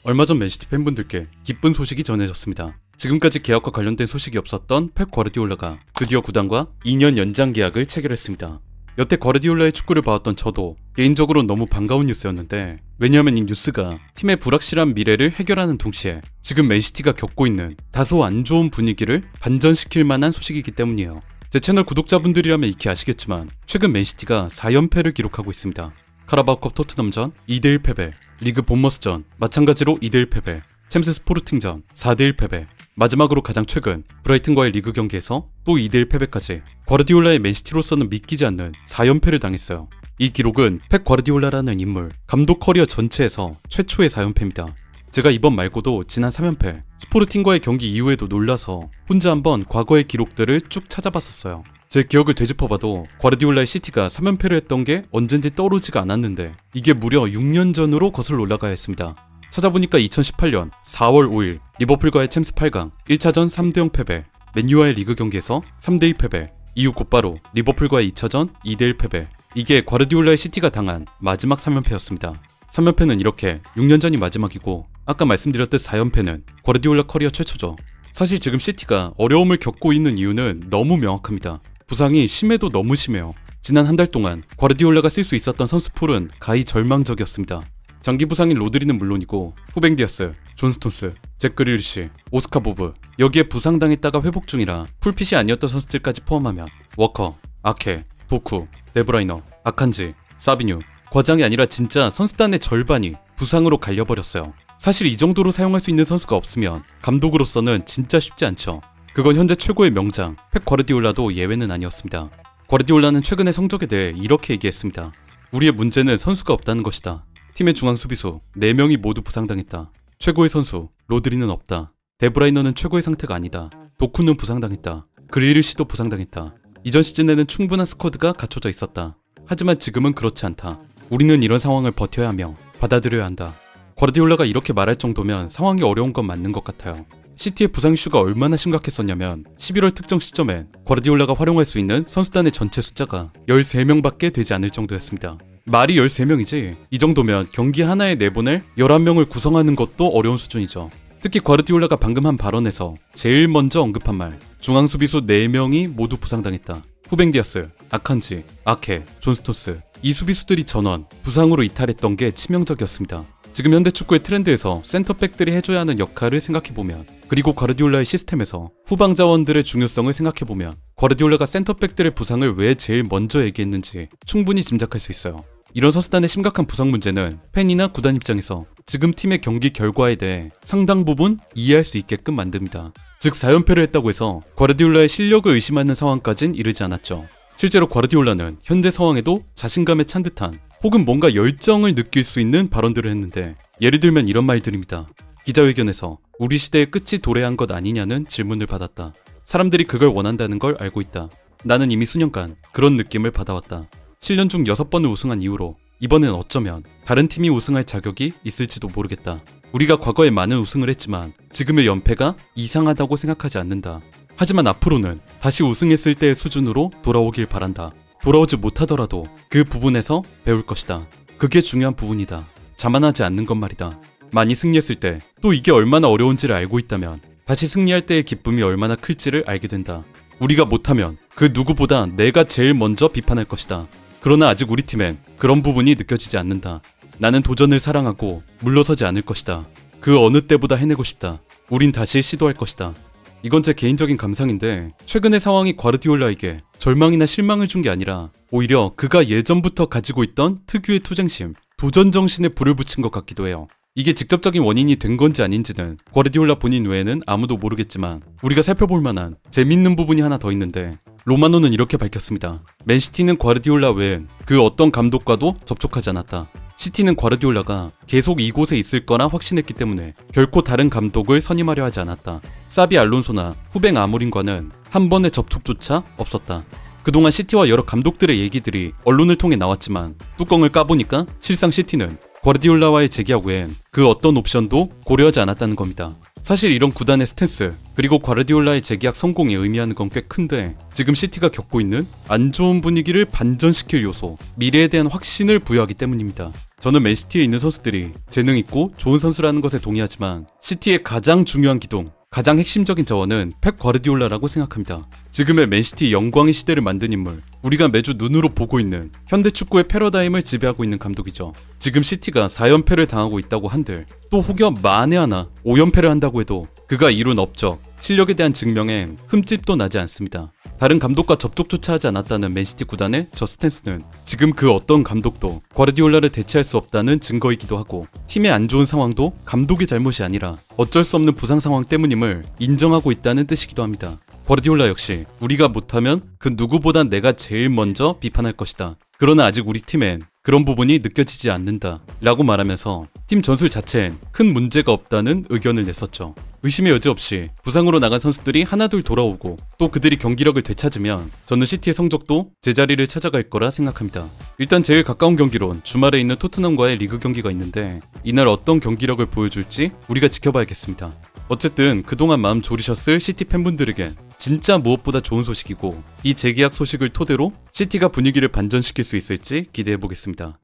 얼마 전 맨시티 팬분들께 기쁜 소식이 전해졌습니다. 지금까지 계약과 관련된 소식이 없었던 펩 과르디올라가 드디어 구단과 2년 연장 계약을 체결했습니다. 여태 과르디올라의 축구를 봐왔던 저도 개인적으로 너무 반가운 뉴스였는데, 왜냐하면 이 뉴스가 팀의 불확실한 미래를 해결하는 동시에 지금 맨시티가 겪고 있는 다소 안 좋은 분위기를 반전시킬 만한 소식이기 때문이에요. 제 채널 구독자분들이라면 익히 아시겠지만 최근 맨시티가 4연패를 기록하고 있습니다. 카라바오컵 토트넘전 2대1 패배, 리그 본머스전 마찬가지로 2대1 패배, 챔스 스포르팅전 4대1 패배, 마지막으로 가장 최근 브라이튼과의 리그 경기에서 또 2대1 패배까지 과르디올라의 맨시티로서는 믿기지 않는 4연패를 당했어요. 이 기록은 펩 과르디올라라는 인물, 감독 커리어 전체에서 최초의 4연패입니다. 제가 이번 말고도 지난 3연패 스포르팅과의 경기 이후에도 놀라서 혼자 한번 과거의 기록들을 쭉 찾아봤었어요. 제 기억을 되짚어봐도 과르디올라의 시티가 3연패를 했던 게 언젠지 떠오르지가 않았는데, 이게 무려 6년 전으로 거슬러 올라가야 했습니다. 찾아보니까 2018년 4월 5일 리버풀과의 챔스 8강 1차전 3대0 패배, 맨유와의 리그 경기에서 3대2 패배, 이후 곧바로 리버풀과의 2차전 2대1 패배. 이게 과르디올라의 시티가 당한 마지막 3연패였습니다. 3연패는 이렇게 6년 전이 마지막이고, 아까 말씀드렸듯 4연패는 과르디올라 커리어 최초죠. 사실 지금 시티가 어려움을 겪고 있는 이유는 너무 명확합니다. 부상이 심해도 너무 심해요. 지난 한 달 동안 과르디올라가 쓸 수 있었던 선수풀은 가히 절망적이었습니다. 장기 부상인 로드리는 물론이고 후벤 디아스, 존 스톤스, 잭 그릴리시, 오스카 보브, 여기에 부상당했다가 회복 중이라 풀핏이 아니었던 선수들까지 포함하면 워커, 아케, 도쿠, 데브라이너, 아칸지, 사비뉴, 과장이 아니라 진짜 선수단의 절반이 부상으로 갈려버렸어요. 사실 이 정도로 사용할 수 있는 선수가 없으면 감독으로서는 진짜 쉽지 않죠. 그건 현재 최고의 명장 펩 과르디올라도 예외는 아니었습니다. 과르디올라는 최근의 성적에 대해 이렇게 얘기했습니다. 우리의 문제는 선수가 없다는 것이다. 팀의 중앙 수비수 4명이 모두 부상당했다. 최고의 선수 로드리는 없다. 데브라이너는 최고의 상태가 아니다. 도쿠는 부상당했다. 그릴리시도 부상당했다. 이전 시즌에는 충분한 스쿼드가 갖춰져 있었다. 하지만 지금은 그렇지 않다. 우리는 이런 상황을 버텨야 하며 받아들여야 한다. 과르디올라가 이렇게 말할 정도면 상황이 어려운 건 맞는 것 같아요. 시티의 부상 이슈가 얼마나 심각했었냐면 11월 특정 시점엔 과르디올라가 활용할 수 있는 선수단의 전체 숫자가 13명밖에 되지 않을 정도였습니다. 말이 13명이지 이 정도면 경기 하나에 내보낼 11명을 구성하는 것도 어려운 수준이죠. 특히 과르디올라가 방금 한 발언에서 제일 먼저 언급한 말, 중앙 수비수 4명이 모두 부상당했다. 후벤 디아스, 아칸지, 아케, 존 스톤스, 이 수비수들이 전원 부상으로 이탈했던 게 치명적이었습니다. 지금 현대 축구의 트렌드에서 센터백들이 해줘야 하는 역할을 생각해보면, 그리고 과르디올라의 시스템에서 후방 자원들의 중요성을 생각해보면 과르디올라가 센터백들의 부상을 왜 제일 먼저 얘기했는지 충분히 짐작할 수 있어요. 이런 선수단의 심각한 부상 문제는 팬이나 구단 입장에서 지금 팀의 경기 결과에 대해 상당 부분 이해할 수 있게끔 만듭니다. 즉 4연패를 했다고 해서 과르디올라의 실력을 의심하는 상황까진 이르지 않았죠. 실제로 과르디올라는 현재 상황에도 자신감에 찬 듯한 혹은 뭔가 열정을 느낄 수 있는 발언들을 했는데, 예를 들면 이런 말들입니다. 기자회견에서 우리 시대의 끝이 도래한 것 아니냐는 질문을 받았다. 사람들이 그걸 원한다는 걸 알고 있다. 나는 이미 수년간 그런 느낌을 받아왔다. 7년 중 6번을 우승한 이후로 이번엔 어쩌면 다른 팀이 우승할 자격이 있을지도 모르겠다. 우리가 과거에 많은 우승을 했지만 지금의 연패가 이상하다고 생각하지 않는다. 하지만 앞으로는 다시 우승했을 때의 수준으로 돌아오길 바란다. 돌아오지 못하더라도 그 부분에서 배울 것이다. 그게 중요한 부분이다. 자만하지 않는 것 말이다. 많이 승리했을 때 또 이게 얼마나 어려운지를 알고 있다면 다시 승리할 때의 기쁨이 얼마나 클지를 알게 된다. 우리가 못하면 그 누구보다 내가 제일 먼저 비판할 것이다. 그러나 아직 우리 팀엔 그런 부분이 느껴지지 않는다. 나는 도전을 사랑하고 물러서지 않을 것이다. 그 어느 때보다 해내고 싶다. 우린 다시 시도할 것이다. 이건 제 개인적인 감상인데, 최근의 상황이 과르디올라에게 절망이나 실망을 준 게 아니라 오히려 그가 예전부터 가지고 있던 특유의 투쟁심, 도전 정신에 불을 붙인 것 같기도 해요. 이게 직접적인 원인이 된 건지 아닌지는 과르디올라 본인 외에는 아무도 모르겠지만, 우리가 살펴볼 만한 재밌는 부분이 하나 더 있는데, 로마노는 이렇게 밝혔습니다. 맨시티는 과르디올라 외엔 그 어떤 감독과도 접촉하지 않았다. 시티는 과르디올라가 계속 이곳에 있을 거라 확신했기 때문에 결코 다른 감독을 선임하려 하지 않았다. 사비 알론소나 후뱅 아모린과는 한 번의 접촉조차 없었다. 그동안 시티와 여러 감독들의 얘기들이 언론을 통해 나왔지만 뚜껑을 까보니까 실상 시티는 과르디올라와의 재계약 외엔 그 어떤 옵션도 고려하지 않았다는 겁니다. 사실 이런 구단의 스탠스, 그리고 과르디올라의 재계약 성공이 의미하는 건 꽤 큰데, 지금 시티가 겪고 있는 안 좋은 분위기를 반전시킬 요소, 미래에 대한 확신을 부여하기 때문입니다. 저는 맨시티에 있는 선수들이 재능 있고 좋은 선수라는 것에 동의하지만 시티의 가장 중요한 기둥, 가장 핵심적인 자원은 펩 과르디올라라고 생각합니다. 지금의 맨시티 영광의 시대를 만든 인물, 우리가 매주 눈으로 보고 있는 현대 축구의 패러다임을 지배하고 있는 감독이죠. 지금 시티가 4연패를 당하고 있다고 한들 또 혹여 만에 하나 5연패를 한다고 해도 그가 이룬 업적, 실력에 대한 증명엔 흠집도 나지 않습니다. 다른 감독과 접촉조차 하지 않았다는 맨시티 구단의 저 스탠스는 지금 그 어떤 감독도 과르디올라를 대체할 수 없다는 증거이기도 하고, 팀의 안 좋은 상황도 감독의 잘못이 아니라 어쩔 수 없는 부상 상황 때문임을 인정하고 있다는 뜻이기도 합니다. 과르디올라 역시 우리가 못하면 그 누구보다 내가 제일 먼저 비판할 것이다. 그러나 아직 우리 팀엔 그런 부분이 느껴지지 않는다 라고 말하면서 팀 전술 자체엔 큰 문제가 없다는 의견을 냈었죠. 의심의 여지 없이 부상으로 나간 선수들이 하나둘 돌아오고 또 그들이 경기력을 되찾으면 저는 시티의 성적도 제자리를 찾아갈 거라 생각합니다. 일단 제일 가까운 경기론 주말에 있는 토트넘과의 리그 경기가 있는데 이날 어떤 경기력을 보여줄지 우리가 지켜봐야겠습니다. 어쨌든 그동안 마음 졸이셨을 시티 팬분들에겐 진짜 무엇보다 좋은 소식이고, 이 재계약 소식을 토대로 시티가 분위기를 반전시킬 수 있을지 기대해보겠습니다.